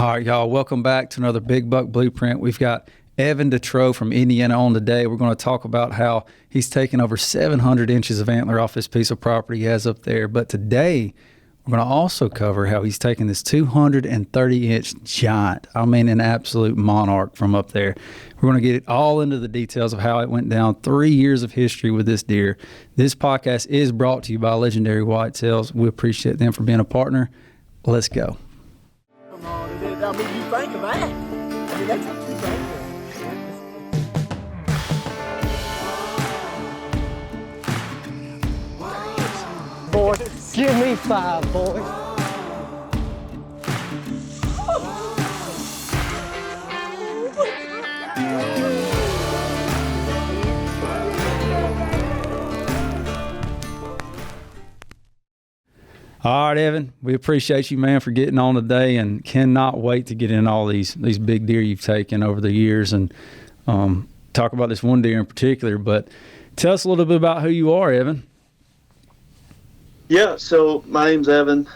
All right, y'all, welcome back to another Big Buck Blueprint. We've got Evan Dutrow from Indiana on today. We're going to talk about how he's taken over 700 inches of antler off this piece of property he has up there. But today, we're going to also cover how he's taken this 230-inch giant, an absolute monarch from up there. We're going to get it all into the details of how it went down, 3 years of history with this deer. This podcast is brought to you by Legendary Whitetails. We appreciate them for being a partner. Let's go. You think of that. That's what you think of. Boy, give me 5, boy. All right, Evan, we appreciate you, man, for getting on today, and cannot wait to get in all these big deer you've taken over the years and talk about this one deer in particular. But tell us a little bit about who you are, Evan. Yeah, so my name's Evan.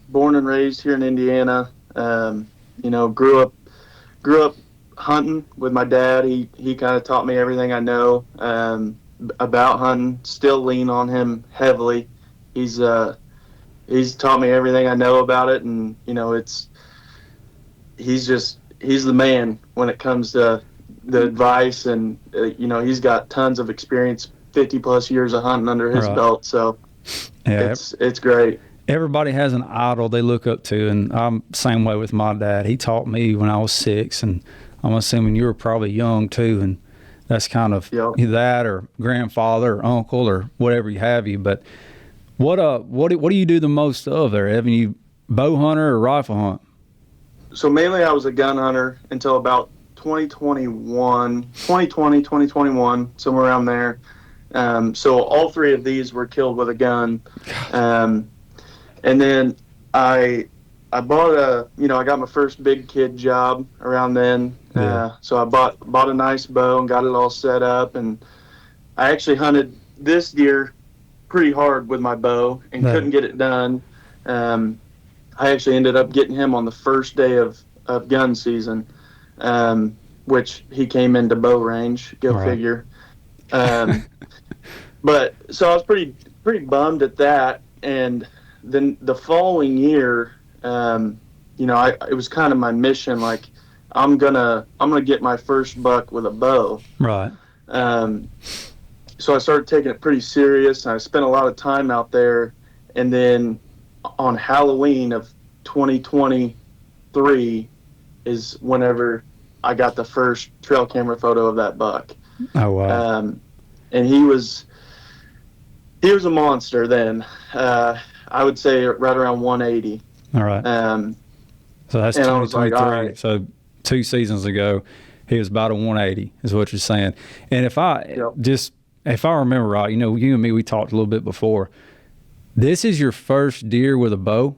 Born and raised here in Indiana. Grew up hunting with my dad. He kind of taught me everything I know about hunting. Still lean on him heavily. He's taught me everything I know about it, and he's the man when it comes to the advice, and he's got tons of experience, 50 plus years of hunting under his belt. So yeah, it's great. Everybody has an idol they look up to, and I'm the same way with my dad. He taught me when I was 6, and I'm assuming you were probably young too, and that's kind of that, or grandfather or uncle or whatever you have you. But what do you do the most of there, Evan? You bow hunter or rifle hunt? So mainly I was a gun hunter until about 2021, somewhere around there. So all 3 of these were killed with a gun. And then I bought I got my first big kid job around then. Yeah. So I bought a nice bow and got it all set up. And I actually hunted this deer pretty hard with my bow and couldn't get it done. I actually ended up getting him on the first day of gun season, which he came into bow range. Go figure. But so I was pretty bummed at that. And then the following year, it was kind of my mission. Like, I'm gonna get my first buck with a bow. Right. So I started taking it pretty serious, and I spent a lot of time out there. And then on Halloween of 2023 is whenever I got the first trail camera photo of that buck. Oh, wow. And he was a monster then. I would say right around 180. All right. So that's 2023. Right. So 2 seasons ago, he was about a 180 is what you're saying. And if I remember right, you and me, we talked a little bit before. This is your first deer with a bow?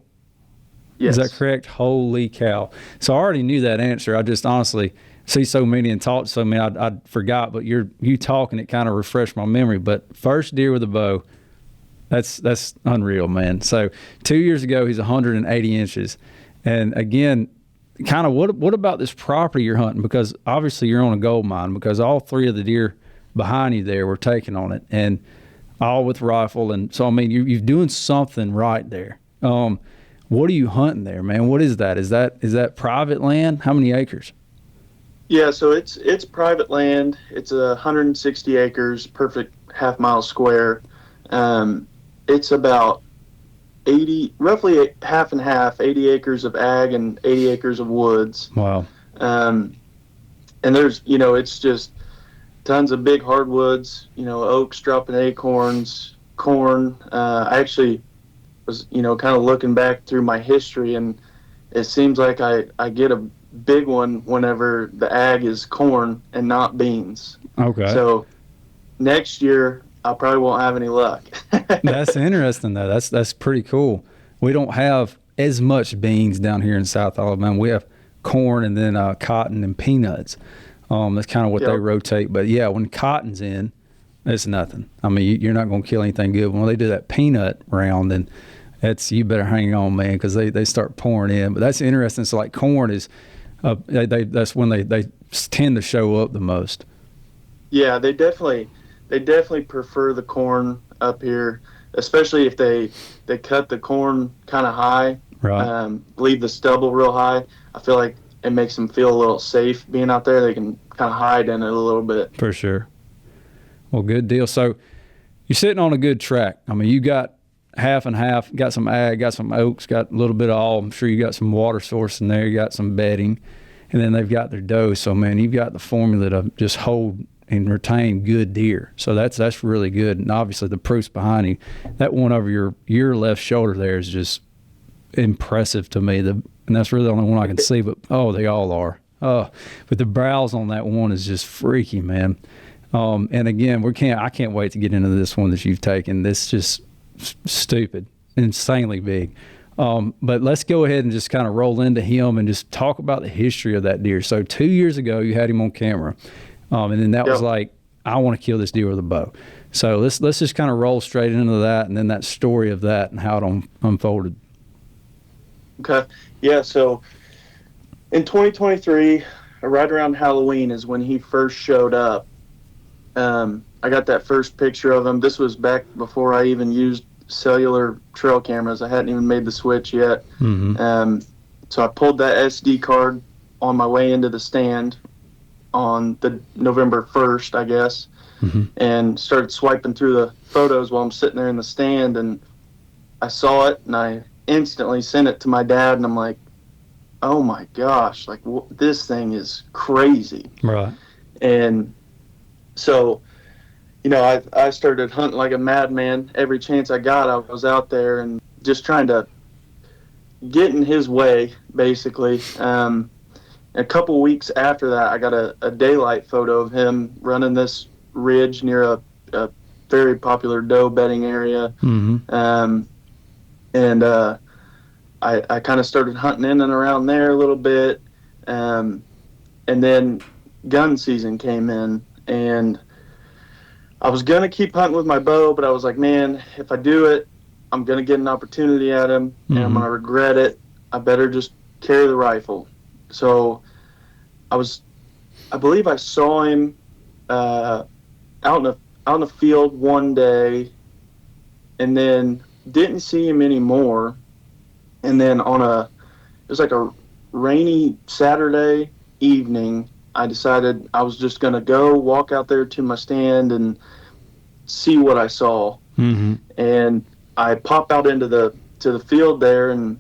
Yes. Is that correct? Holy cow. So I already knew that answer. I just honestly see so many and talk to so many, I forgot, but you talking, it kind of refreshed my memory. But first deer with a bow, that's unreal, man. So 2 years ago, he's 180 inches. And again, kind of what about this property you're hunting? Because obviously you're on a gold mine, because all 3 of the deer behind you there were taken on it, and all with rifle. And so, you're doing something right there. What are you hunting there, man? What is that? Is that private land? How many acres? Yeah, so it's private land. It's 160 acres, perfect half-mile square. It's about roughly half and half, 80 acres of ag and 80 acres of woods. Wow. And there's, it's just tons of big hardwoods, oaks dropping acorns, corn. I actually was, kind of looking back through my history, and it seems like I get a big one whenever the ag is corn and not beans. Okay. So next year, I probably won't have any luck. That's interesting, though. That's pretty cool. We don't have as much beans down here in South Alabama. We have corn and then cotton and peanuts. That's kind of what they rotate. But yeah, when cotton's in, it's nothing. You're not going to kill anything good. When they do that peanut round, and you better hang on, man, because they start pouring in. But that's interesting. So like corn is, that's when they tend to show up the most. Yeah, they definitely prefer the corn up here, especially if they cut the corn kind of high, Right. leave the stubble real high. I feel like it makes them feel a little safe being out there. They can kind of hide in it a little bit. For sure. Well, good deal. So you're sitting on a good track. I mean, you got half and half, got some ag, got some oaks, got a little bit of all. I'm sure you got some water source in there, you got some bedding, and then they've got their doe. So, man, you've got the formula to just hold and retain good deer. So that's really good. And obviously the proof's behind you. That one over your left shoulder there is just impressive to me. And that's really the only one I can see, but they all are. But the brows on that one is just freaky, man. And again, I can't wait to get into this one that you've taken. This just stupid, insanely big. But let's go ahead and just kind of roll into him and just talk about the history of that deer. So 2 years ago, you had him on camera. And then that was like, I want to kill this deer with a bow. So let's just kind of roll straight into that, and then that story of that and how it unfolded. Okay. Yeah. So in 2023, right around Halloween is when he first showed up. I got that first picture of him. This was back before I even used cellular trail cameras. I hadn't even made the switch yet. Mm-hmm. So I pulled that SD card on my way into the stand on the November 1st, I guess, and started swiping through the photos while I'm sitting there in the stand, and I saw it, and I instantly sent it to my dad, and I'm like, oh my gosh, like this thing is crazy. Right. And so, I started hunting like a madman. Every chance I got, I was out there and just trying to get in his way, basically. A couple weeks after that, I got a daylight photo of him running this ridge near a very popular doe bedding area. Mm-hmm. I kind of started hunting in and around there a little bit. And then gun season came in, and I was going to keep hunting with my bow, but I was like, man, if I do it, I'm going to get an opportunity at him, and I'm going to regret it. I better just carry the rifle. So I believe I saw him out in the field one day, and then didn't see him anymore. And then it was like a rainy Saturday evening, I decided I was just going to go walk out there to my stand and see what I saw. Mm-hmm. And I pop out into the field there, and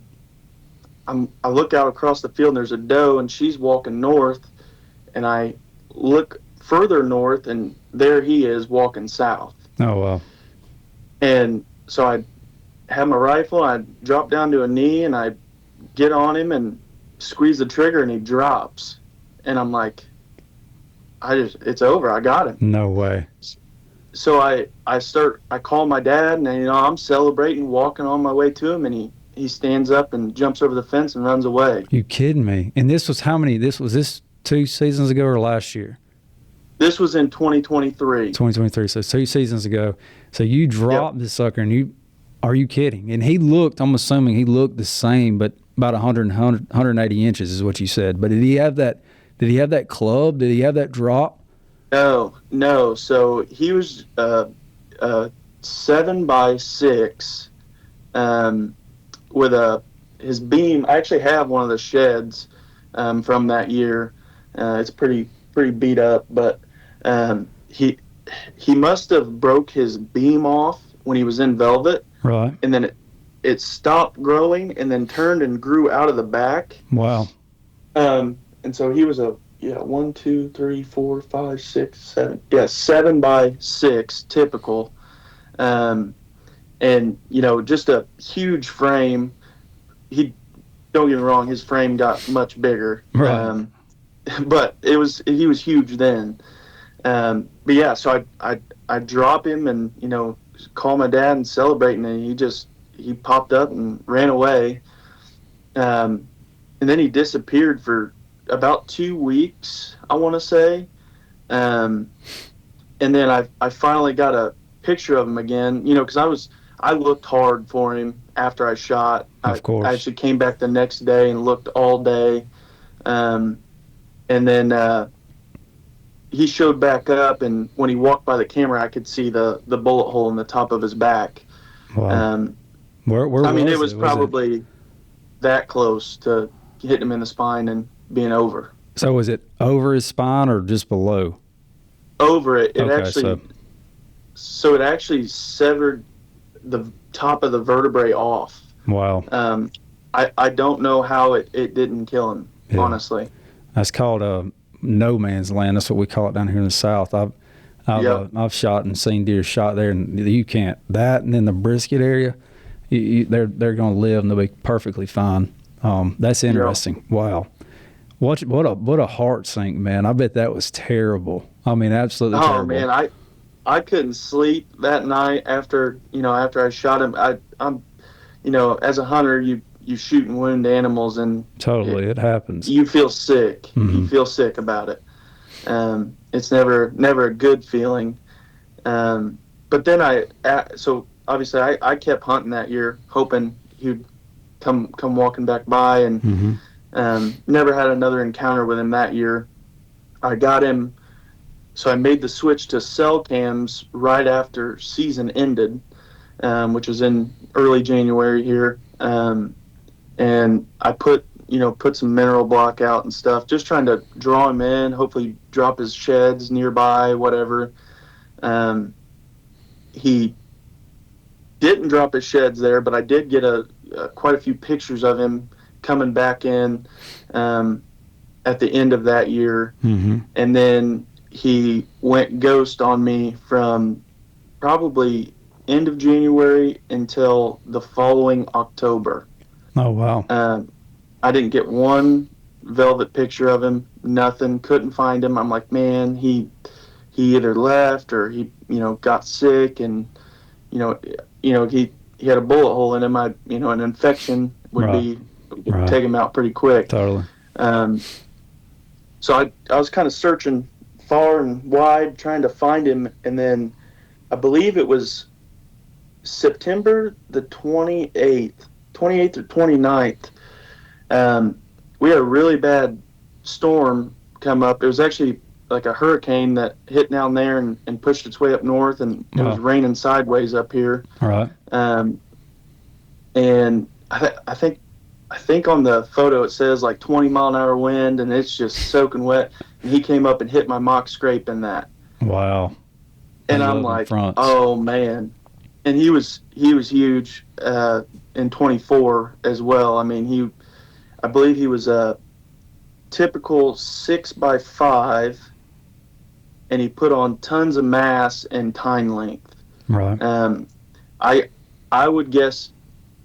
I look out across the field, and there's a doe, and she's walking north, and I look further north, and there he is walking south. Oh, wow. And so I have my rifle, I drop down to a knee, and I get on him and squeeze the trigger, and he drops. And I'm like, it's over. I got him. No way. So I call my dad, and I'm celebrating, walking on my way to him, and he stands up and jumps over the fence and runs away. You kidding me? And this was how many? Was this 2 seasons ago or last year? This was in 2023. 2023. So 2 seasons ago. So you dropped this sucker, and are you kidding? And I'm assuming he looked the same, but about 180 inches is what you said. But did he have that club? Did he have that drop? No. So he was 7x6 with his beam. I actually have one of the sheds from that year. It's pretty beat up, but he must have broke his beam off when he was in velvet. Right. And then it stopped growing and then turned and grew out of the back. Wow. And so he was 1, 2, 3, 4, 5, 6, 7. Yeah, 7x6 typical. And just a huge frame. Don't get me wrong, his frame got much bigger. Right. But he was huge then. But yeah, so I drop him and call my dad and celebrating, and he popped up and ran away. And then he disappeared for about 2 weeks, I want to say. And then I finally got a picture of him again, because I looked hard for him. after I shot. Of course. I actually came back the next day and looked all day. And then he showed back up, and when he walked by the camera, I could see the bullet hole in the top of his back. Wow. Where it was probably that close to hitting him in the spine and being over. So was it over his spine or just below? Over it. Okay, so it actually severed the top of the vertebrae off. Wow. I don't know how it didn't kill him, honestly. That's called no man's land. That's what we call it down here in the South. I've shot and seen deer shot there, and you can't. That and then the brisket area, they're going to live and they'll be perfectly fine. That's interesting. Yep. Wow. What a heart sink, man. I bet that was terrible. I mean, absolutely terrible. Oh man, I couldn't sleep that night after I shot him. I'm as a hunter, you shoot and wound animals, and it happens. You feel sick. Mm-hmm. You feel sick about it. It's never a good feeling. But then so obviously I kept hunting that year, hoping he'd come walking back by, and never had another encounter with him that year. I got him. So I made the switch to cell cams right after season ended, which was in early January here. And I put some mineral block out and stuff, just trying to draw him in, hopefully drop his sheds nearby, whatever. He didn't drop his sheds there, but I did get quite a few pictures of him coming back in at the end of that year. Mm-hmm. And then he went ghost on me from probably end of January until the following October. Oh, wow. I didn't get one velvet picture of him, nothing, couldn't find him. I'm like, man, he either left or he, got sick, and, he had a bullet hole in him. An infection would take him out pretty quick. Totally. So I was kind of searching far and wide, trying to find him, and then I believe it was September the 28th or 29th. We had a really bad storm come up. It was actually like a hurricane that hit down there and pushed its way up north, and it was raining sideways up here. All right. And I think on the photo it says like 20-mile-an-hour wind, and it's just soaking wet. And he came up and hit my mock scrape in that. Wow. And I'm like, oh man. And he was huge in 24 as well. I mean, I believe he was a typical 6x5, and he put on tons of mass and tine length. Right. I would guess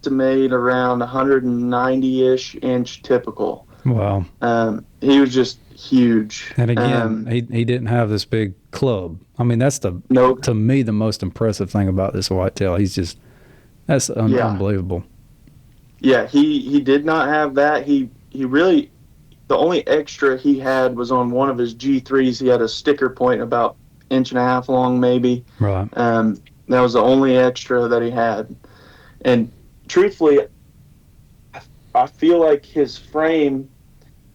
to made around 190-ish inch typical. Wow. He was just huge. And again, he didn't have this big club. I mean, that's to me the most impressive thing about this whitetail. That's unbelievable. Yeah, he did not have that. He really, the only extra he had was on one of his G3s. He had a sticker point about 1.5 inches long, maybe. Right. That was the only extra that he had. And truthfully, I feel like his frame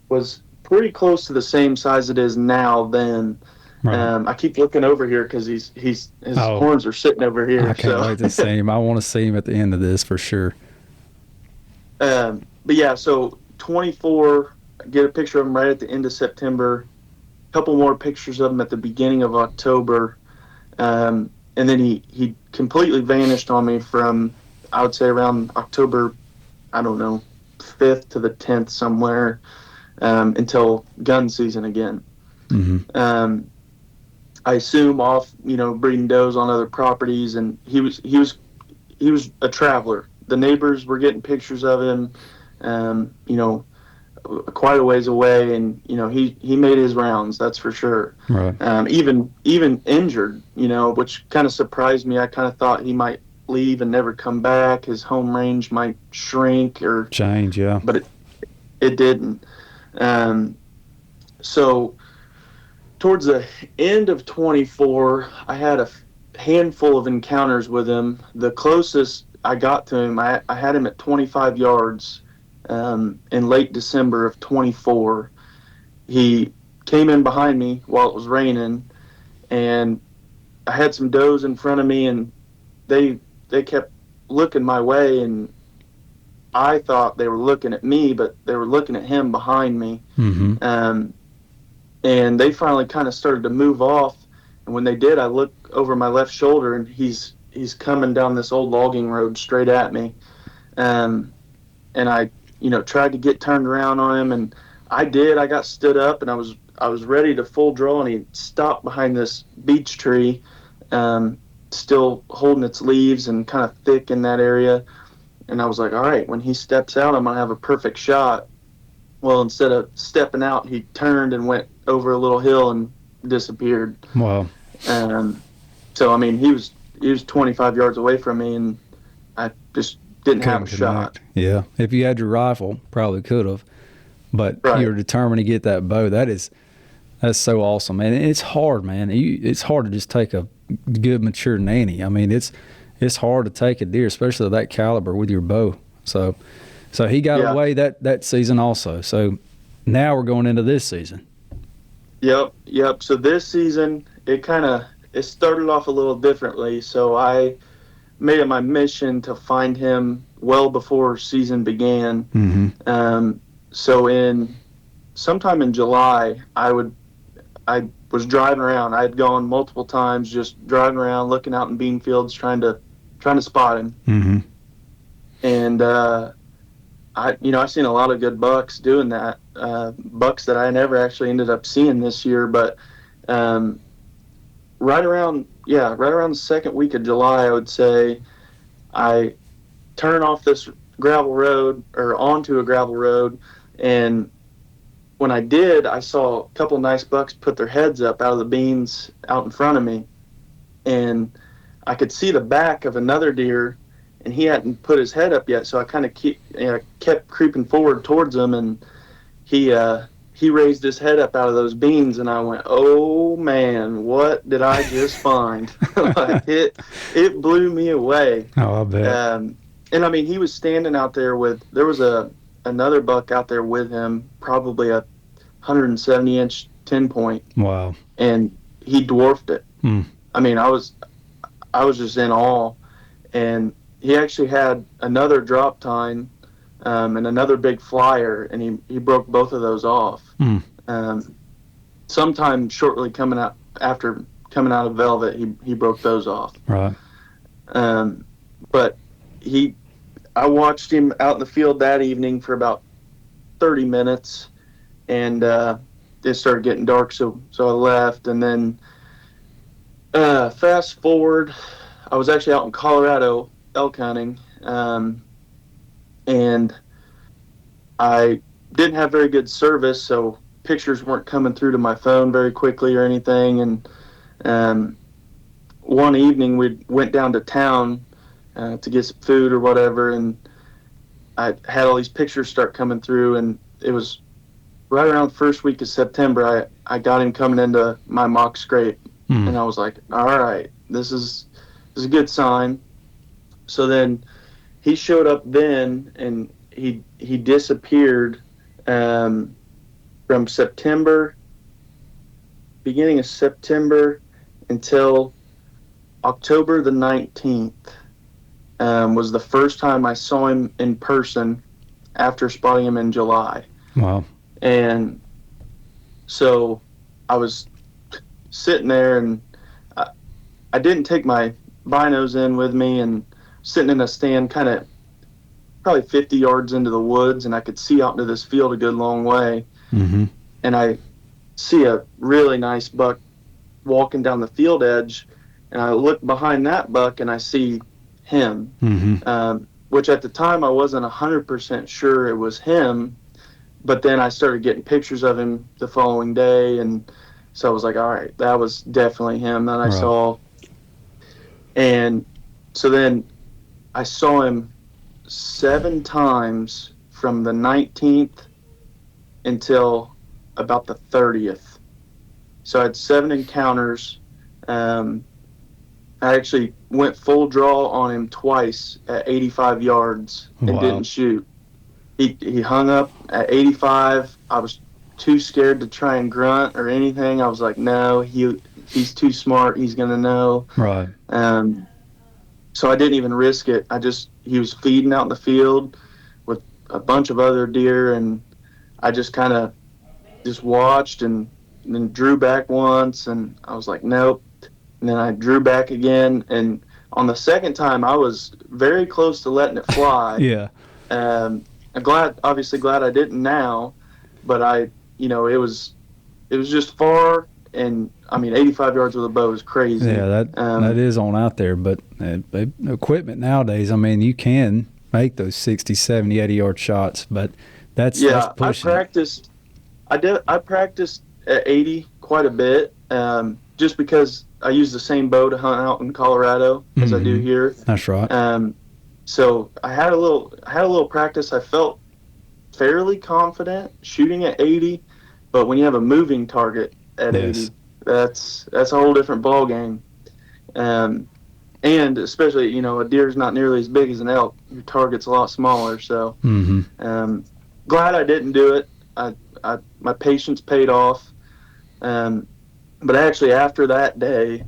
was pretty close to the same size it is now then. Right. I keep looking over here because his horns are sitting over here. I can't wait to see him. I want to see him at the end of this for sure. But yeah, so 24, get a picture of him right at the end of September, a couple more pictures of him at the beginning of October, and then he completely vanished on me from, I would say, around October, I don't know, 5th to the 10th somewhere, until gun season again. Mm-hmm. I assume off, breeding does on other properties, and he was a traveler. The neighbors were getting pictures of him, quite a ways away, and he made his rounds, that's for sure. Right. Even injured, which kind of surprised me. I kind of thought he might leave and never come back. His home range might shrink or change, yeah. But it didn't. So towards the end of 24, I had a handful of encounters with him. The closest I got to him. I had him at 25 yards in late December of 24. He came in behind me while it was raining, and I had some does in front of me, and they kept looking my way, and I thought they were looking at me, but they were looking at him behind me. Mm-hmm. And they finally kind of started to move off. And when they did, I looked over my left shoulder, and he's coming down this old logging road straight at me. And I, tried to get turned around on him, and I did. I got stood up, and I was ready to full draw, and he stopped behind this beech tree, still holding its leaves and kind of thick in that area. And I was like, all right, when he steps out, I'm going to have a perfect shot. Well, instead of stepping out, he turned and went over a little hill and disappeared. Wow. So, I mean, he was 25 yards away from me, and I just didn't have a shot. Yeah. If you had your rifle, probably could have. But you were determined to get that bow. That's so awesome, man. It's hard, man. It's hard to just take a good mature nanny. I mean, it's hard to take a deer, especially that caliber, with your bow. So he got away that season also. So now we're going into this season. Yep. So this season, it started off a little differently. So I made it my mission to find him well before season began. Mm-hmm. So sometime in July, I was driving around. I had gone multiple times, just driving around, looking out in bean fields, trying to spot him. Mm-hmm. And I seen a lot of good bucks doing that. Bucks that I never actually ended up seeing this year, but right around the second week of July, I would say, I turn off this gravel road or onto a gravel road, and when I did, I saw a couple nice bucks put their heads up out of the beans out in front of me, and I could see the back of another deer, and he hadn't put his head up yet, so I kind of kept creeping forward towards him, and he raised his head up out of those beans, and I went, oh man, what did I just find? Like, it blew me away. Oh, I bet. And I mean, he was standing out there there was another buck out there with him, probably a 170-inch 10-point. Wow. And he dwarfed it. I mean, I was just in awe. And he actually had another Drop-Tine and another big flyer, and he broke both of those off. Sometime shortly after coming out of Velvet, he broke those off. Right. But I watched him out in the field that evening for about 30 minutes, and it started getting dark, so I left. And then fast forward, I was actually out in Colorado elk hunting, and I didn't have very good service, so pictures weren't coming through to my phone very quickly or anything. And one evening we went down to town to get some food or whatever, and I had all these pictures start coming through, and it was right around the first week of September. I got him coming into my mock scrape, and I was like, all right, this is a good sign. So then he showed up then, and he disappeared from beginning of September until October the 19th. Was the first time I saw him in person after spotting him in July. Wow. And so I was sitting there, and I didn't take my binos in with me, and sitting in a stand kind of probably 50 yards into the woods, and I could see out into this field a good long way. Mm-hmm. And I see a really nice buck walking down the field edge, and I look behind that buck, and I see him, which at the time I wasn't 100% sure it was him, but then I started getting pictures of him the following day, and so I was like, all right, that was definitely him that I saw. And so then I saw him 7 times from the 19th until about the 30th. So I had 7 encounters I actually went full draw on him twice at 85 yards and didn't shoot. He hung up at 85. I was too scared to try and grunt or anything. I was like, no, he's too smart. He's gonna know. Right. So I didn't even risk it. He was feeding out in the field with a bunch of other deer, and I just kind of just watched and then drew back once, and I was like, nope. And then I drew back again, and on the second time, I was very close to letting it fly. Yeah. I'm obviously glad I didn't now, but it was just far, and I mean, 85 yards with a bow is crazy. Yeah, that is on out there, but equipment nowadays, I mean, you can make those 60, 70, 80-yard shots, but that's pushing. I practiced at 80 quite a bit, just because I use the same bow to hunt out in Colorado as I do here. That's right. So I had a little practice. I felt fairly confident shooting at 80, but when you have a moving target at 80, that's a whole different ball game. And especially, a deer's not nearly as big as an elk. Your target's a lot smaller. So glad I didn't do it. My patience paid off. But actually, after that day,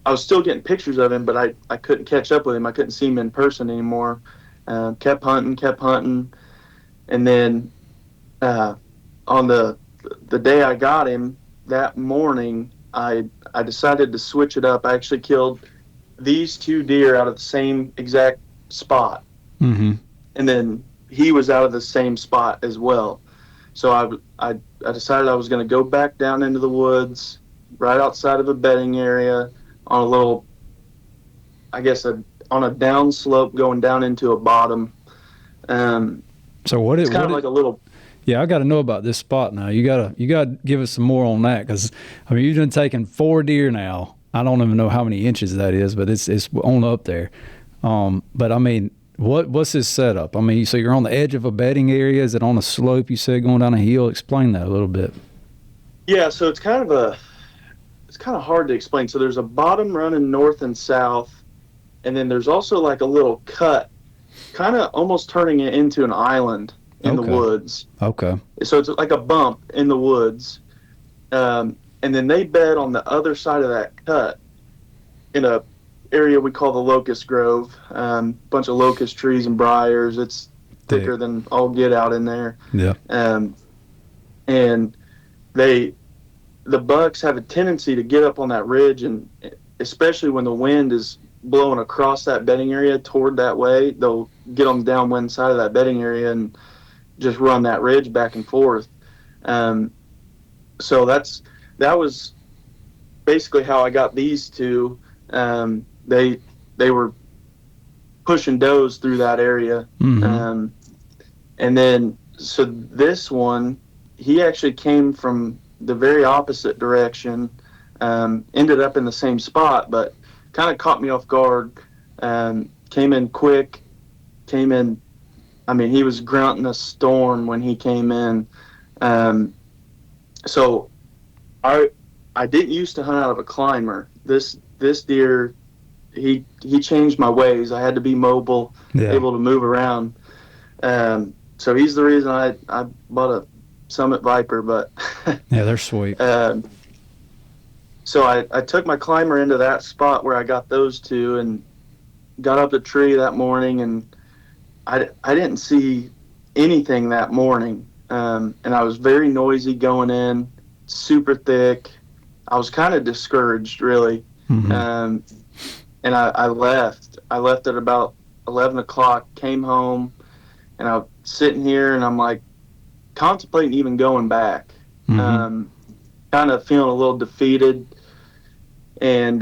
I was still getting pictures of him, but I couldn't catch up with him. I couldn't see him in person anymore. Kept hunting. And then on the day I got him, that morning, I decided to switch it up. I actually killed these two deer out of the same exact spot. Mm-hmm. And then he was out of the same spot as well. So I decided I was going to go back down into the woods, right outside of a bedding area, on a little, on a down slope going down into a bottom. So it's kind of like a little. Yeah, I got to know about this spot now. You gotta give us some more on that, because I mean, you've been taking 4 deer now. I don't even know how many inches that is, but it's on up there. But I mean, what's this setup? I mean, so you're on the edge of a bedding area. Is it on a slope? You said going down a hill. Explain that a little bit. Yeah, so it's kind of hard to explain. So there's a bottom running north and south, and then there's also like a little cut, kind of almost turning it into an island in the woods. Okay. So it's like a bump in the woods, and then they bed on the other side of that cut in a area we call the locust grove. Bunch of locust trees and briars. It's thicker than all get out in there. Yeah. And the bucks have a tendency to get up on that ridge, and especially when the wind is blowing across that bedding area toward that way, they'll get on the downwind side of that bedding area and just run that ridge back and forth. So that was basically how I got these two. They were pushing does through that area. Mm-hmm. And then, so this one, he actually came from the very opposite direction, ended up in the same spot, but kind of caught me off guard. Came in quick, I mean, he was grunting a storm when he came in. So I didn't used to hunt out of a climber. This deer, he changed my ways. I had to be mobile, able to move around. So he's the reason I bought a Summit Viper, but yeah, they're sweet. So I took my climber into that spot where I got those two and got up the tree that morning, and I didn't see anything that morning. And I was very noisy going in, super thick. I was kind of discouraged, really. Mm-hmm. And I left. I left at about 11 o'clock, came home, and I was sitting here, and I'm like contemplating even going back. Mm-hmm. Kind of feeling a little defeated. And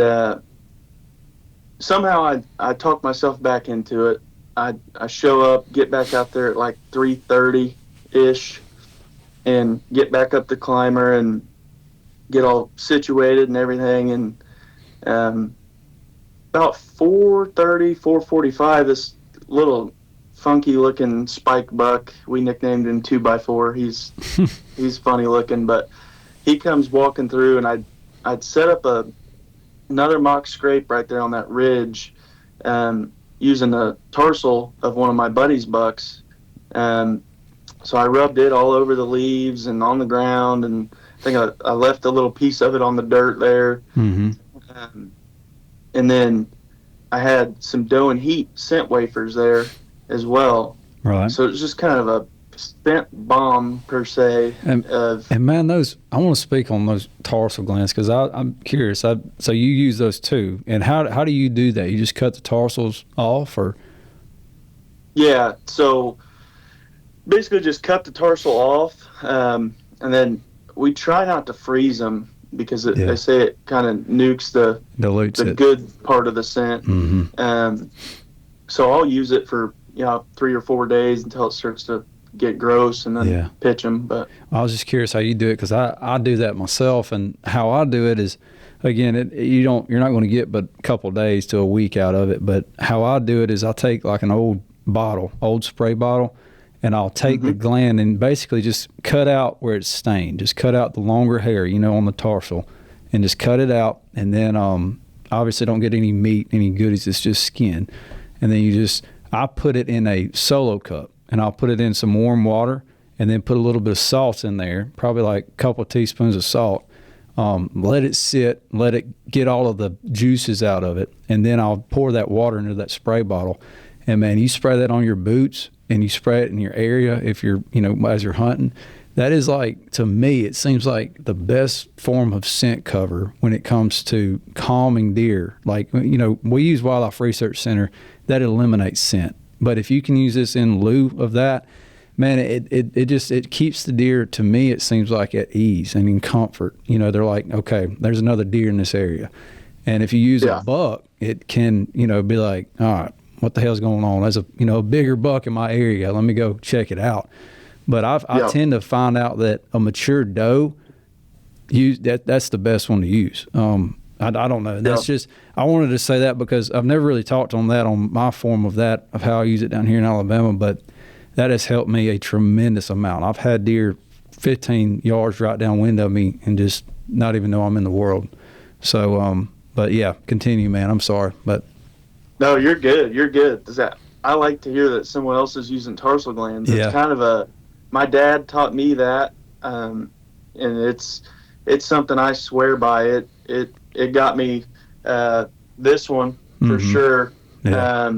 somehow I talked myself back into it. I show up, get back out there at like 3:30-ish, and get back up the climber and get all situated and everything. And about 4:30, 4:45, this little funky-looking spike buck, we nicknamed him 2x4. He's funny looking, but he comes walking through, and I'd set up another mock scrape right there on that ridge, using the tarsal of one of my buddy's bucks. So I rubbed it all over the leaves and on the ground, and I think I left a little piece of it on the dirt there. Mm-hmm. And then I had some doe and heat scent wafers there as well. Right. So it was just kind of a scent bomb per se. And man, I want to speak on those tarsal glands because I'm curious. So you use those too, and how do you do that? You just cut the tarsals off, or? Yeah. So basically, just cut the tarsal off, and then we try not to freeze them because they say it kind of nukes the good part of the scent. Mm-hmm. So I'll use it for 3 or 4 days until it starts to get gross, and then pitch them. But I was just curious how you do it because I do that myself, and how I do it is, again, you're not going to get but a couple days to a week out of it. But how I do it is I take like an old spray bottle, and I'll take the gland and basically just cut out where it's stained. Just cut out the longer hair, on the tarsal, and just cut it out. And then obviously don't get any meat, any goodies. It's just skin. And then I put it in a solo cup, and I'll put it in some warm water, and then put a little bit of salt in there, probably like a couple of teaspoons of salt. Let it sit, let it get all of the juices out of it, and then I'll pour that water into that spray bottle. And man, you spray that on your boots, and you spray it in your area if you're, as you're hunting. That is like, to me, it seems like the best form of scent cover when it comes to calming deer. Like, we use Wildlife Research Center, that eliminates scent. But if you can use this in lieu of that, man, it keeps the deer, to me, it seems like at ease and in comfort. They're like, okay, there's another deer in this area. And if you use a buck, it can, be like, all right, what the hell's going on? There's a bigger buck in my area. Let me go check it out. But I tend to find out that a mature doe, that's the best one to use. I don't know. That's just, I wanted to say that because I've never really talked on that, on my form of that, of how I use it down here in Alabama, but that has helped me a tremendous amount. I've had deer 15 yards right downwind of me and just not even know I'm in the world. So, but yeah, continue, man. I'm sorry, but. No, you're good. You're good. I like to hear that someone else is using tarsal glands. It's kind of my dad taught me that, and it's something I swear by. It got me this one for sure. Yeah.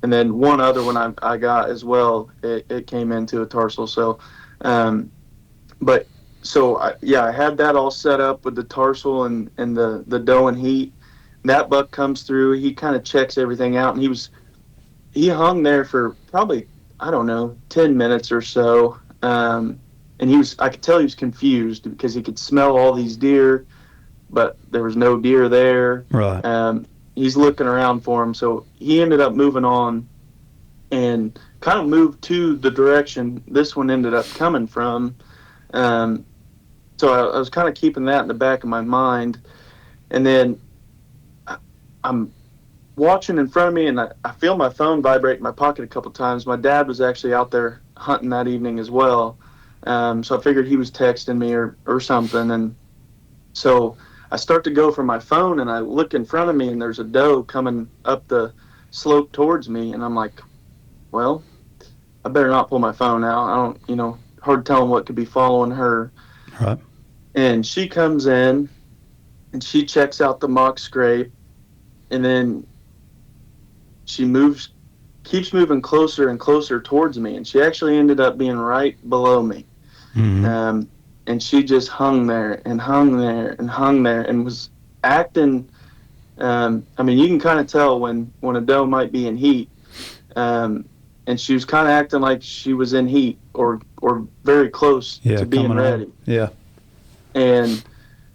And then one other one I got as well. It came into a tarsal. So, I had that all set up with the tarsal and the doe and heat. That buck comes through. He kind of checks everything out, and he hung there for probably, I don't know, 10 minutes or so. And I could tell he was confused because he could smell all these deer, but there was no deer there. Right. He's looking around for him. So he ended up moving on and kind of moved to the direction this one ended up coming from. So I was kind of keeping that in the back of my mind. And then I'm watching in front of me, and I feel my phone vibrate in my pocket a couple times. My dad was actually out there hunting that evening as well. So I figured he was texting me or something. And so I start to go for my phone, and I look in front of me, and there's a doe coming up the slope towards me. And I'm like, well, I better not pull my phone out. I don't, hard telling what could be following her. Right. And she comes in, and she checks out the mock scrape. And then she keeps moving closer and closer towards me. And she actually ended up being right below me. Mm-hmm. And she just hung there and hung there and hung there and was acting. You can kind of tell when a doe might be in heat. And she was kind of acting like she was in heat or very close to being ready. On. Yeah. And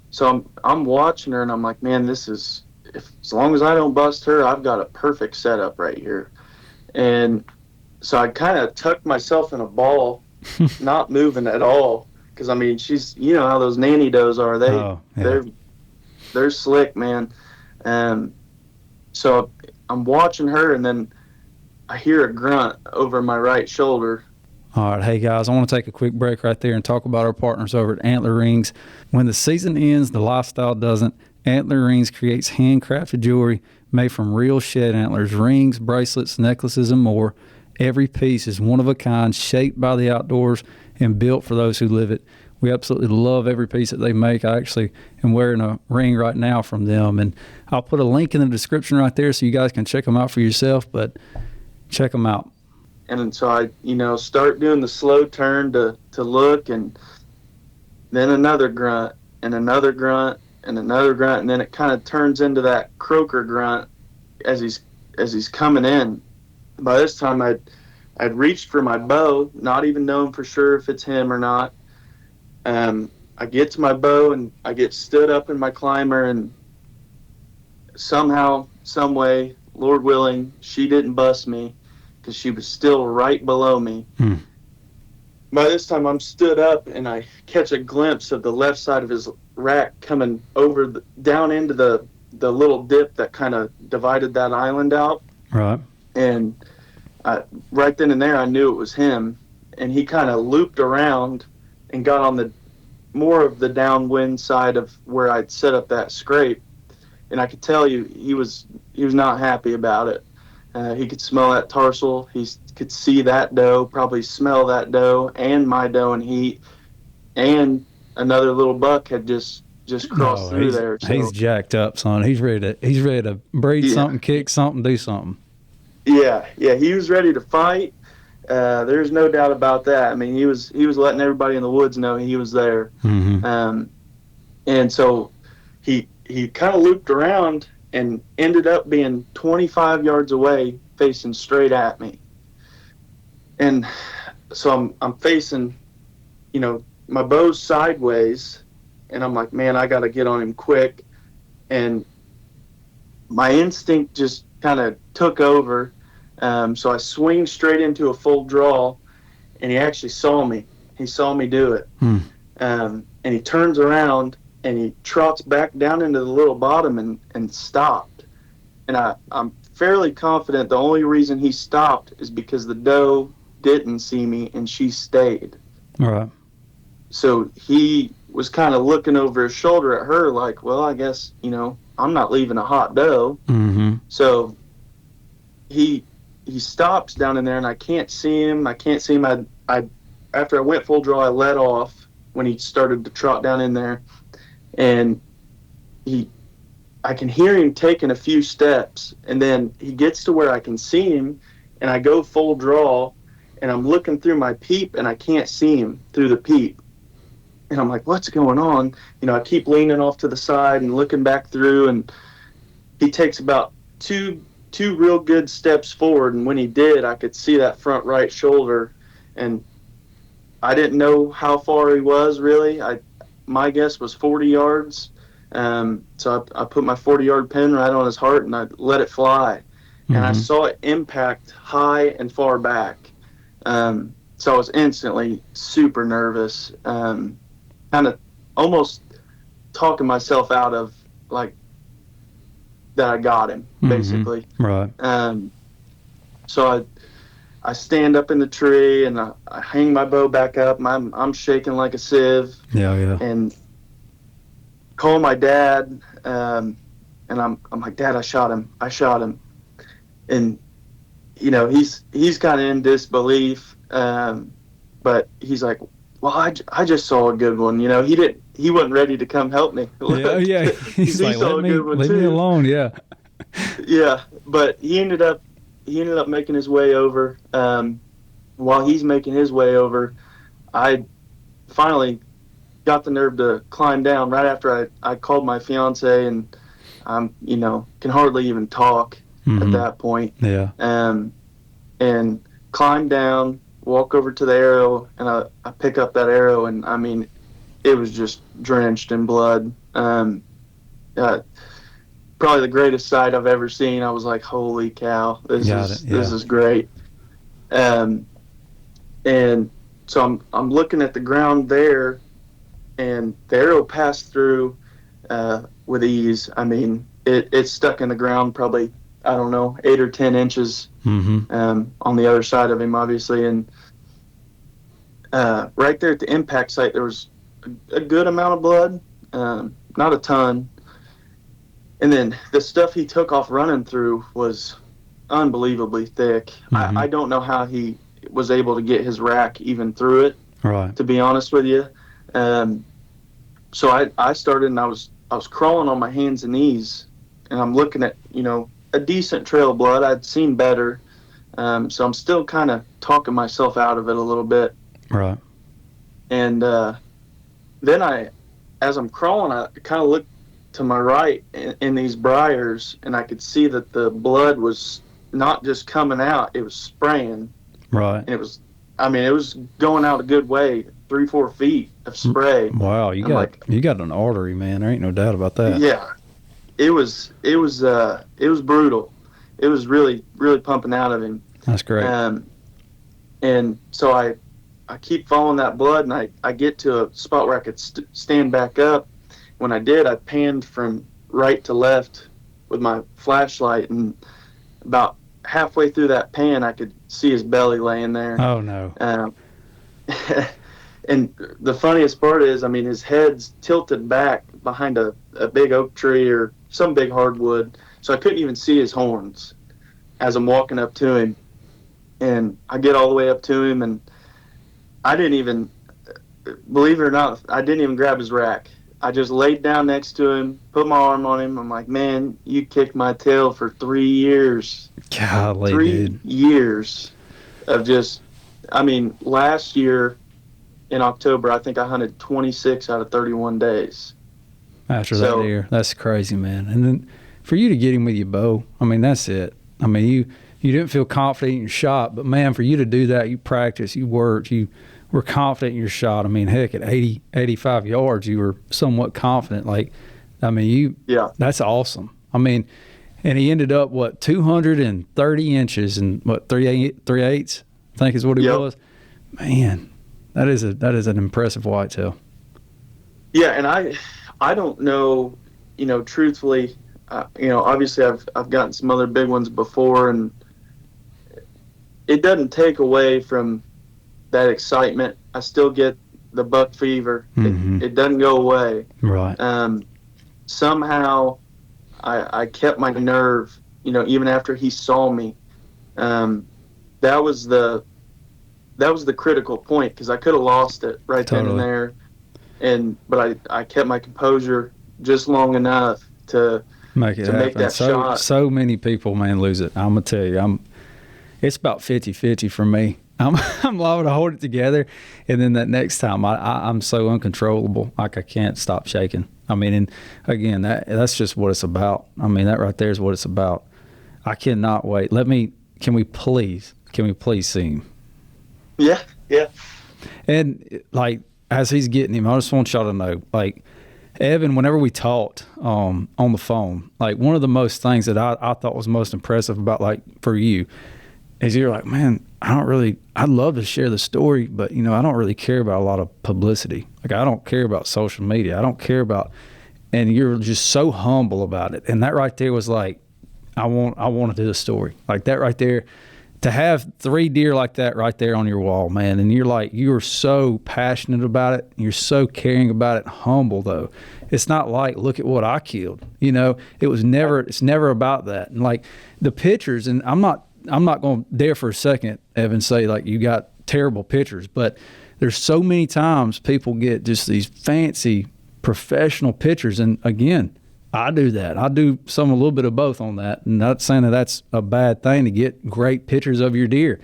so I'm watching her, and I'm like, man, as long as I don't bust her, I've got a perfect setup right here. And so I kind of tucked myself in a ball, not moving at all. Because, she's, how those nanny does are. They're slick, man. So I'm watching her, and then I hear a grunt over my right shoulder. All right. Hey, guys, I want to take a quick break right there and talk about our partners over at Antler Rings. When the season ends, the lifestyle doesn't. Antler Rings creates handcrafted jewelry made from real shed antlers, rings, bracelets, necklaces, and more. Every piece is one of a kind, shaped by the outdoors and built for those who live it. We absolutely love every piece that they make. I actually am wearing a ring right now from them, and I'll put a link in the description right there so you guys can check them out for yourself, but check them out. And so I, start doing the slow turn to look, and then another grunt and another grunt and another grunt, and then it kind of turns into that croaker grunt as he's coming in. By this time, I'd reached for my bow, not even knowing for sure if it's him or not. I get to my bow and I get stood up in my climber, and somehow, some way, Lord willing, she didn't bust me because she was still right below me. By this time, I'm stood up and I catch a glimpse of the left side of his rack coming over down into the little dip that kind of divided that island out. Right. And right then and there, I knew it was him. And he kind of looped around and got on the more of the downwind side of where I'd set up that scrape. And I could tell you he was not happy about it. He could smell that tarsal. He could see that doe, probably smell that doe and my doe and heat. And another little buck had just crossed through there. So. He's jacked up, son. He's ready to breed something, kick something, do something. Yeah, he was ready to fight. There's no doubt about that. I mean, he was letting everybody in the woods know he was there. Mm-hmm. And so he kind of looped around and ended up being 25 yards away, facing straight at me. And so I'm facing, my bow's sideways, and I'm like, man, I got to get on him quick. And my instinct just kind of took over. So I swing straight into a full draw, and he actually saw me. He saw me do it. And he turns around and he trots back down into the little bottom and stopped. And I'm fairly confident the only reason he stopped is because the doe didn't see me and she stayed. All right. So he was kind of looking over his shoulder at her like, well, I guess, I'm not leaving a hot doe. Mm-hmm. So he stops down in there, and I can't see him. I after I went full draw, I let off when he started to trot down in there, and I can hear him taking a few steps, and then he gets to where I can see him, and I go full draw, and I'm looking through my peep, and I can't see him through the peep. And I'm like, what's going on? I keep leaning off to the side and looking back through, and he takes about two real good steps forward, and when he did, I could see that front right shoulder, and I didn't know how far he was really. My guess was 40 yards. So I put my 40-yard pin right on his heart, and I let it fly. Mm-hmm. And I saw it impact high and far back. So I was instantly super nervous, kind of almost talking myself out of, like, that I got him, basically. Right. So I stand up in the tree, and I hang my bow back up. I'm shaking like a sieve. Yeah. And call my dad, and I'm like, Dad, I shot him. And he's kind of in disbelief, but he's like, well, I just saw a good one. He wasn't ready to come help me. Yeah. He's like, leave me alone. Yeah. Yeah, but he ended up making his way over. While he's making his way over, I finally got the nerve to climb down right after I called my fiance, and can hardly even talk at that point. Yeah. And climb down, walk over to the arrow, and I pick up that arrow, and I mean, it was just drenched in blood. Probably the greatest sight I've ever seen. I was like, holy cow, this is great. And so I'm looking at the ground there, and the arrow passed through with ease. I mean, it stuck in the ground probably, I don't know, 8 or 10 inches on the other side of him, obviously. And right there at the impact site, there was a good amount of blood, not a ton. And then the stuff he took off running through was unbelievably thick. Mm-hmm. I don't know how he was able to get his rack even through it, Right. to be honest with you. So I started, and I was crawling on my hands and knees, and I'm looking at, a decent trail of blood. I'd seen better. So I'm still kind of talking myself out of it a little bit. Right. And then as I'm crawling, I kind of looked to my right in these briars, and I could see that the blood was not just coming out, it was spraying. Right. And it was going out a good way, 3-4 feet of spray. Wow, you got an artery, man. There ain't no doubt about that. Yeah. It was brutal. It was really, really pumping out of him. That's great. And so I keep following that blood, and I get to a spot where I could stand back up. When I did, I panned from right to left with my flashlight, and about halfway through that pan, I could see his belly laying there. Oh, no. And the funniest part is, his head's tilted back behind a big oak tree or some big hardwood, so I couldn't even see his horns as I'm walking up to him. And I get all the way up to him, and I didn't even, believe it or not, I didn't even grab his rack. I just laid down next to him, put my arm on him. I'm like, man, you kicked my tail for 3 years. Golly, 3 dude. years of just, last year in October, I think I hunted 26 out of 31 days. After that deer. That's crazy, man. And then for you to get him with your bow, that's it. You didn't feel confident in your shot, but man, for you to do that, you practiced, you worked, you were confident in your shot. Heck, at 80, 85 yards, you were somewhat confident. That's awesome. And he ended up, 230 inches and 3/8, I think is what he was. Man, that is an impressive whitetail. Yeah, and I don't know, truthfully, obviously I've gotten some other big ones before, and it doesn't take away from that excitement. I still get the buck fever. Mm-hmm. It doesn't go away. Right. Somehow I kept my nerve, even after he saw me. That was the critical point, because I could have lost it right then and there. But I kept my composure just long enough to make that shot. So many people, man, lose it. I'm gonna tell you, it's about 50-50 for me. I'm liable to hold it together, and then that next time I'm so uncontrollable, like I can't stop shaking. And again, that's just what it's about. That right there is what it's about. I cannot wait. Can we please see him? Yeah. And as he's getting him, I just want y'all to know, Evan, whenever we talked on the phone, one of the most things that I thought was most impressive about, for you, is you're like, man, I'd love to share the story, but, I don't really care about a lot of publicity. I don't care about social media. I don't care about, and you're just so humble about it. And that right there was I want to do the story. That right there, to have 3 deer like that right there on your wall, man, and you're so passionate about it, you're so caring about it, humble though. It's not look at what I killed. It's never about that. And the pictures, and I'm not going to dare for a second, Evan, say you got terrible pictures, but there's so many times people get just these fancy professional pictures, and again, I do that. I do a little bit of both on that. And not saying that that's a bad thing to get great pictures of your deer.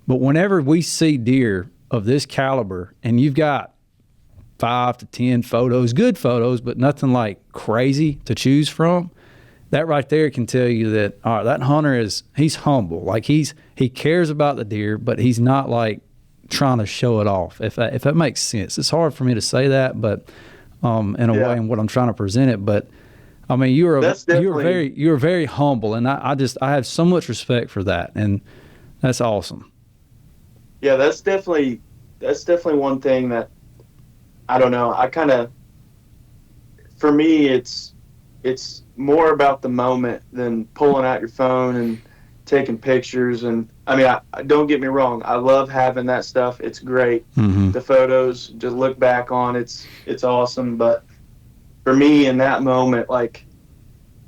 But whenever we see deer of this caliber, and you've got 5 to 10 photos, good photos, but nothing crazy to choose from, that right there can tell you that, all right, that hunter he's humble. He cares about the deer, but he's not trying to show it off. If that makes sense. It's hard for me to say that, but in a way in what I'm trying to present it. But you're very humble, and I have so much respect for that, and that's awesome. Yeah, that's definitely one thing that, I don't know. For me, it's more about the moment than pulling out your phone and taking pictures. And I don't get me wrong, I love having that stuff. It's great. Mm-hmm. The photos, just look back on, it's awesome. But for me, in that moment,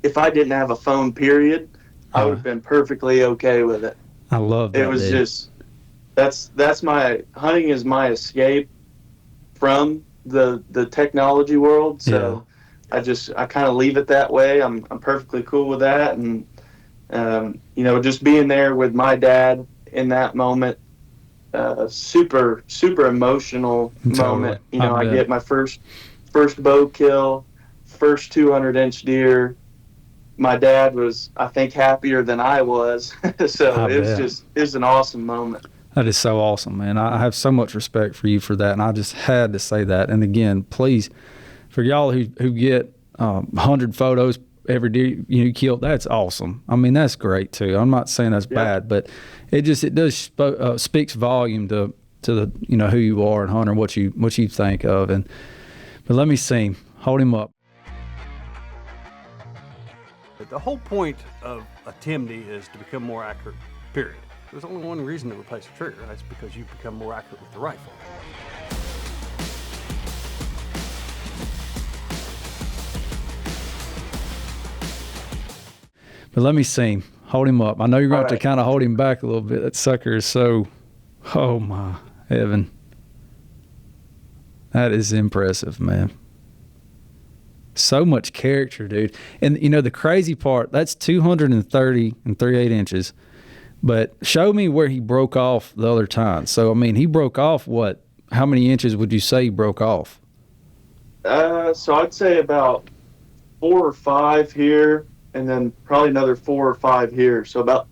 if I didn't have a phone, period, I would have been perfectly okay with it. I love that. It was just that's my hunting is my escape from the technology world. So I kind of leave it that way. I'm perfectly cool with that, and you know, just being there with my dad in that moment, super emotional moment. You know, I get my first bow kill, first 200-inch deer. My dad was, I think, happier than I was. So it was an awesome moment. That is so awesome, man. I have so much respect for you for that, and I just had to say that. And again, please, for y'all who get 100 photos every deer you killed, that's awesome. I mean, that's great too. I'm not saying that's bad, but it does speaks volume to the, you know, who you are and hunter, what you think of. But let me see. Hold him up. The whole point of a Timney is to become more accurate, period. There's only one reason to replace the trigger, and that's because you become more accurate with the rifle. But let me see him. Hold him up. I know you're going to have to kind of hold him back a little bit. That sucker is so, oh my, Evan. That is impressive, man. So much character, dude. And, you know, the crazy part, that's 230 and 3/8 inches. But show me where he broke off the other time. So, I mean, he broke off what? How many inches would you say he broke off? So I'd say about 4 or 5 here, and then probably another 4 or 5 here. So about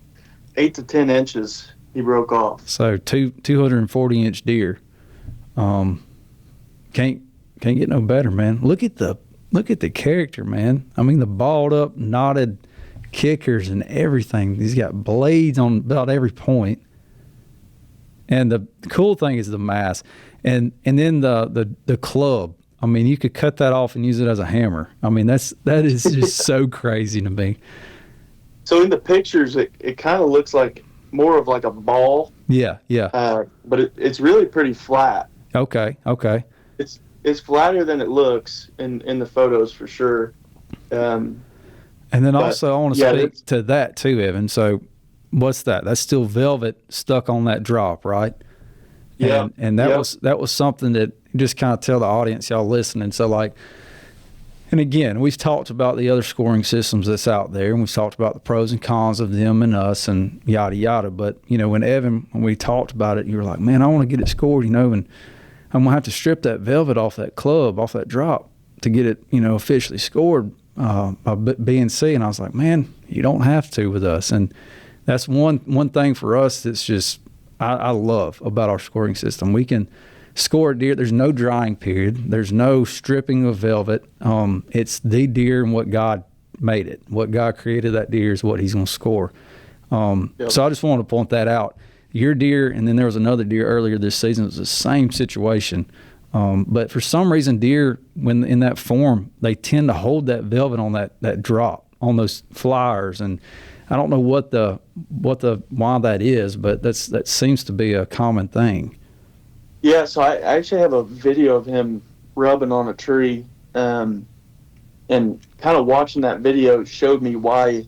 8 to 10 inches he broke off. So 240-inch deer. Can't get no better, man. Look at the character, man. I mean, the balled up, knotted kickers and everything. He's got blades on about every point. And the cool thing is the mass. And then the club. I mean, you could cut that off and use it as a hammer. I mean, that is just so crazy to me. So in the pictures, it kind of looks like more of like a ball. Yeah. But it's really pretty flat. Okay. It's flatter than it looks in the photos for sure. And then also I want to speak to that too, Evan. So what's that? That's still velvet stuck on that drop, right? Yeah. And that was something that just kind of tell the audience, y'all listening. So like, and again, we've talked about the other scoring systems that's out there, and we've talked about the pros and cons of them and us and yada yada. But you know, when we talked about it, you were like, man, I want to get it scored, you know, and I'm gonna have to strip that velvet off that club, off that drop to get it, you know, officially scored by BNC. And I was like, man, you don't have to with us. And that's one thing for us that's just I love about our scoring system. We can score a deer. There's no drying period. There's no stripping of velvet. It's the deer and what God made it. What God created that deer is what he's going to score. So I just wanted to point that out. Your deer, and then there was another deer earlier this season. It was the same situation. But for some reason, deer, when in that form, they tend to hold that velvet on that drop, on those flyers. And I don't know why that is, but that seems to be a common thing. Yeah, so I actually have a video of him rubbing on a tree, and kind of watching that video showed me why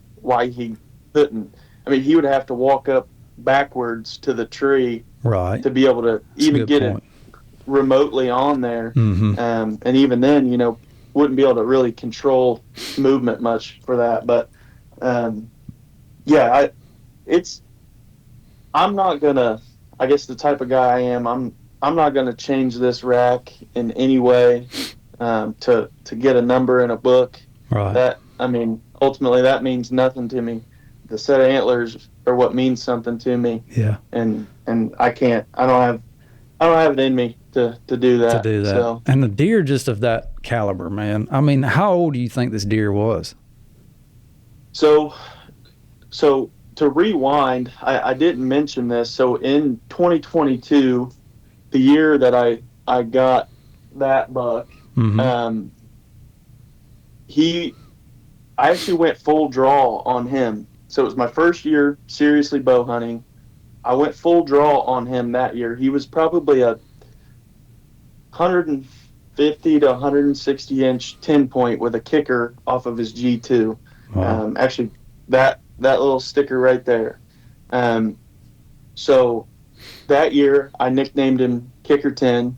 he couldn't. I mean, he would have to walk up backwards to the tree, right, to be able to even get it remotely on there. Mm-hmm. And even then, you know, wouldn't be able to really control movement much for that. But yeah, I'm not gonna. I guess the type of guy I am, I'm not gonna change this rack in any way to get a number in a book. Right. That, I mean, ultimately that means nothing to me. The set of antlers are what means something to me. Yeah. And I don't have it in me to do that. So. And the deer just of that caliber, man. I mean, how old do you think this deer was? So to rewind, I didn't mention this. So in 2022, the year that I got that buck, Mm-hmm. I actually went full draw on him. So it was my first year seriously bow hunting. I went full draw on him that year. He was probably a 150 to 160 inch 10 point with a kicker off of his G2. Wow. Actually, that little sticker right there. So that year, I nicknamed him Kicker 10.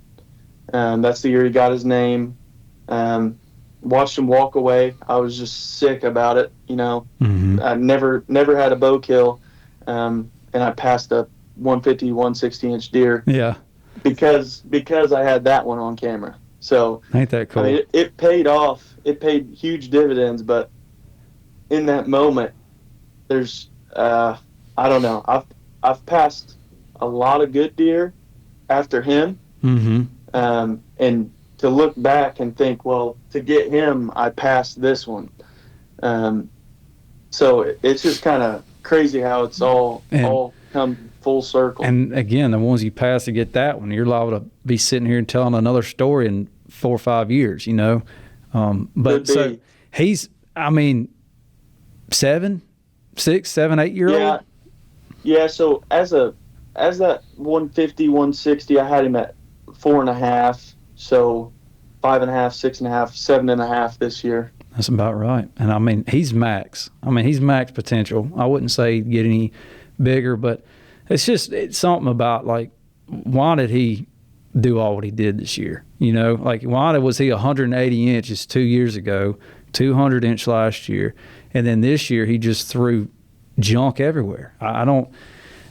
That's the year he got his name. Watched him walk away. I was just sick about it. Mm-hmm. I never had a bow kill, and I passed a 150, 160-inch deer. Yeah. Because I had that one on camera. So Ain't that cool? I mean, it paid off. It paid huge dividends. But in that moment, there's I don't know. I've passed a lot of good deer after him. Mm-hmm. And to look back and think, well, to get him, I passed this one. So it's just kind of crazy how it's all come full circle. And again, the ones you pass to get that one, you're liable to be sitting here and telling another story in 4 or 5 years, But so he's, 7, 6, 7, 8 year old. Yeah. So as that 150, 160, I had him at 4.5. So 5.5, 6.5, 7.5 this year. That's about right. And he's max. He's max potential. I wouldn't say he'd get any bigger, but it's something about, like, why did he do all what he did this year? Like, why was he 180 inches 2 years ago, 200 inch last year, and then this year he just threw junk everywhere? I don't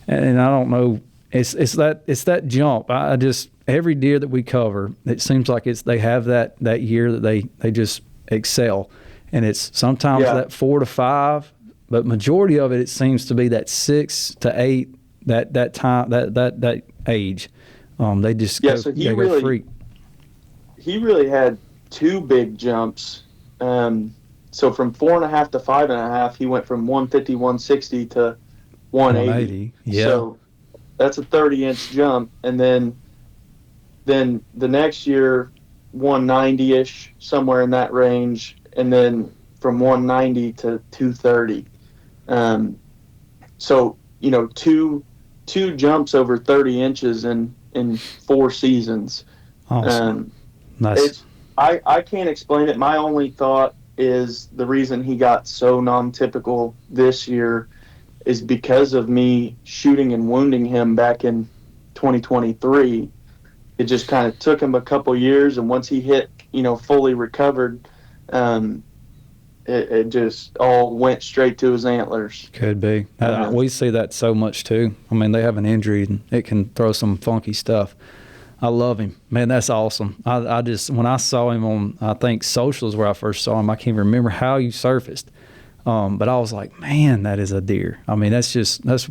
know. It's that jump. I just, every deer that we cover, it seems like they have that year that they just excel, and it's sometimes that 4 to 5, but majority of it seems to be that 6 to 8, that time, that age. They just go, so go freak. He really had 2 big jumps. So from 4.5 to 5.5, he went from 150, 160 to 180. Yeah. So that's a 30-inch jump, and then the next year, 190-ish, somewhere in that range, and then from 190 to 230. So two jumps over 30 inches in 4 seasons. Awesome. Nice. I can't explain it. My only thought is the reason he got so non-typical this year is because of me shooting and wounding him back in 2023. It just kind of took him a couple years, and once he hit, fully recovered, it just all went straight to his antlers. Could be. We see that so much too. They have an injury and it can throw some funky stuff. I love him, man. That's awesome. I just, when I saw him on, I think socials where I first saw him, I can't remember how you surfaced, but I was like, man, that is a deer. That's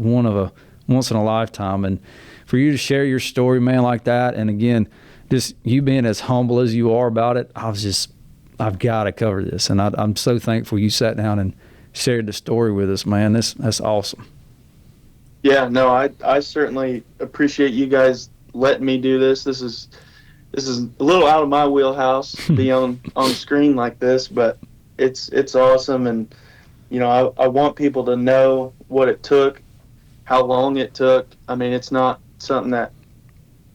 once in a lifetime, and for you to share your story, man, like that, and again, just you being as humble as you are about it, I've got to cover this, and I'm so thankful you sat down and shared the story with us, man. That's awesome. Yeah, no, I certainly appreciate you guys letting me do this. This is a little out of my wheelhouse to be on screen like this, but it's awesome, and I want people to know what it took, how long it took. It's not something that,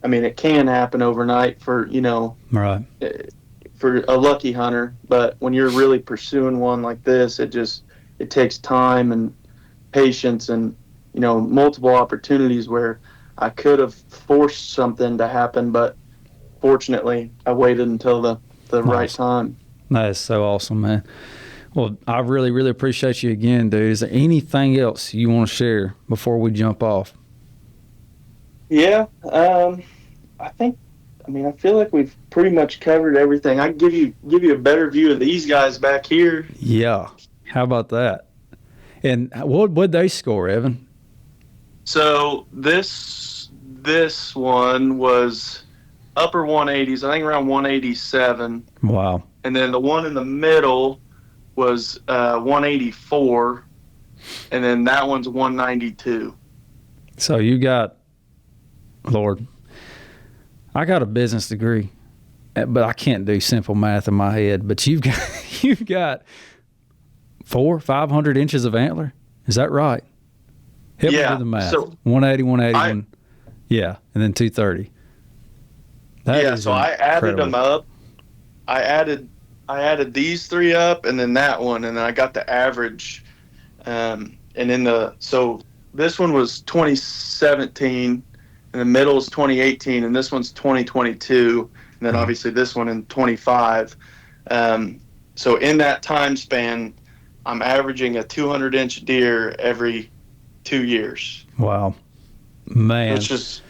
it can happen overnight for right, for a lucky hunter, but when you're really pursuing one like this, it takes time and patience and multiple opportunities where I could have forced something to happen, but fortunately I waited until the right time. That is so awesome, man. Well, I really, really appreciate you again, dude. Is there anything else you want to share before we jump off? Yeah, I feel like we've pretty much covered everything. I can give you a better view of these guys back here. Yeah, how about that? And what'd they score, Evan? So this one was upper 180s, I think around 187. Wow. And then the one in the middle was 184, and then that one's 192. So you got, Lord, I got a business degree, but I can't do simple math in my head. But you've got 400-500 inches of antler. Is that right? Help me do the math. So 180, 181. Yeah, and then 230. So I added them up. I added these 3 up, and then that one, and then I got the average. And so this one was 2017, and the middle is 2018, and this one's 2022, and then obviously this one in 25. So in that time span, I'm averaging a 200-inch deer every 2 years. Wow, man! It's just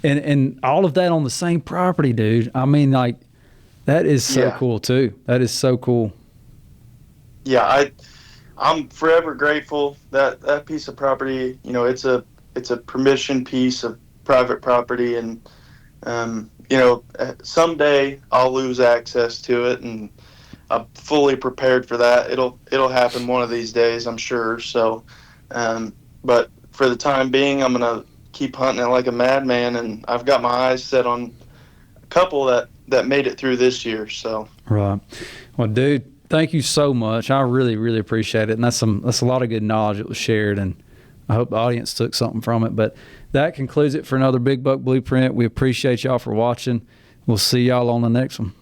and all of that on the same property, dude. I mean, like, that is so cool too. That is so cool. Yeah, I'm forever grateful that that piece of property, you know, it's a permission piece of private property, and you know, someday I'll lose access to it, and I'm fully prepared for that. It'll happen one of these days, I'm sure. So, but for the time being, I'm gonna keep hunting it like a madman, and I've got my eyes set on a couple that made it through this year. So, right. Well, dude, thank you so much. I really, really appreciate it, and that's a lot of good knowledge that was shared, and I hope the audience took something from it. But that concludes it for another Big Buck Blueprint. We appreciate y'all for watching. We'll see y'all on the next one.